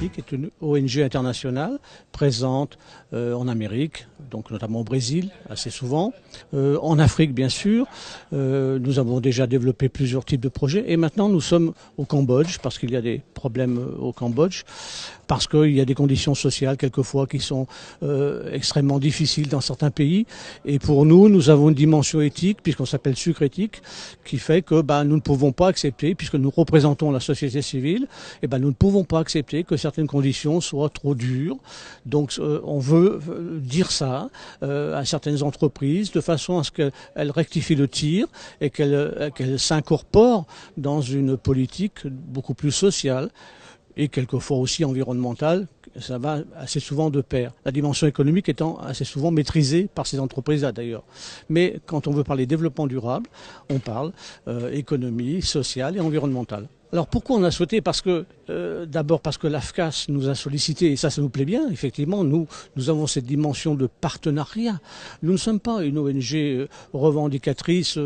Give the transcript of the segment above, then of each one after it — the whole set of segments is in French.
Organique est une ONG internationale présente en Amérique, donc notamment au Brésil, assez souvent, en Afrique bien sûr. Nous avons déjà développé plusieurs types de projets et maintenant nous sommes au Cambodge parce qu'il y a des problèmes au Cambodge, parce qu'il y a des conditions sociales quelquefois qui sont extrêmement difficiles dans certains pays. Et pour nous, nous avons une dimension éthique, puisqu'on s'appelle Sucre Éthique, qui fait que nous ne pouvons pas accepter, puisque nous représentons la société civile, nous ne pouvons pas accepter que certaines conditions soient trop dures. Donc on veut dire ça à certaines entreprises de façon à ce qu'elles rectifient le tir et qu'elles s'incorporent dans une politique beaucoup plus sociale et quelquefois aussi environnementale. Ça va assez souvent de pair. La dimension économique étant assez souvent maîtrisée par ces entreprises-là d'ailleurs. Mais quand on veut parler développement durable, on parle économie sociale et environnementale. Alors pourquoi on a souhaité? Parce que d'abord parce que l'AFCAS nous a sollicité, et ça nous plaît bien, effectivement, nous avons cette dimension de partenariat. Nous ne sommes pas une ONG revendicatrice et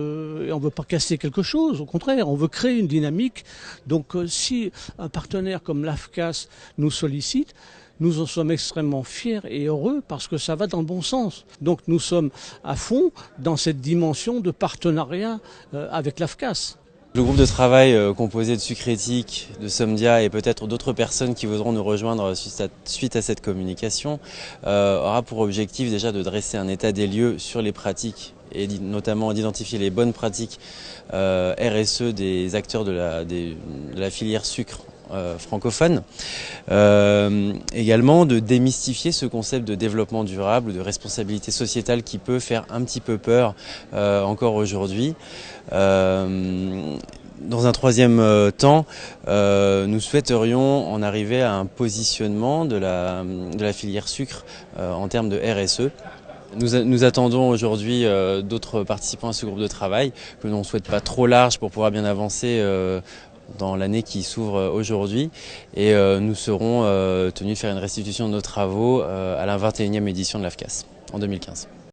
on ne veut pas casser quelque chose, au contraire, on veut créer une dynamique. Donc si un partenaire comme l'AFCAS nous sollicite, nous en sommes extrêmement fiers et heureux parce que ça va dans le bon sens. Donc nous sommes à fond dans cette dimension de partenariat avec l'AFCAS. Le groupe de travail composé de Sucre Éthique, de Somdia et peut-être d'autres personnes qui voudront nous rejoindre suite à cette communication aura pour objectif déjà de dresser un état des lieux sur les pratiques et notamment d'identifier les bonnes pratiques RSE des acteurs de la filière sucre francophone. Également de démystifier ce concept de développement durable, de responsabilité sociétale qui peut faire un petit peu peur encore aujourd'hui. Dans un troisième temps, nous souhaiterions en arriver à un positionnement de la filière sucre en termes de RSE. Nous attendons aujourd'hui d'autres participants à ce groupe de travail que l'on ne souhaite pas trop large pour pouvoir bien avancer dans l'année qui s'ouvre aujourd'hui, et nous serons tenus de faire une restitution de nos travaux à la 21e édition de l'AFCAS en 2015.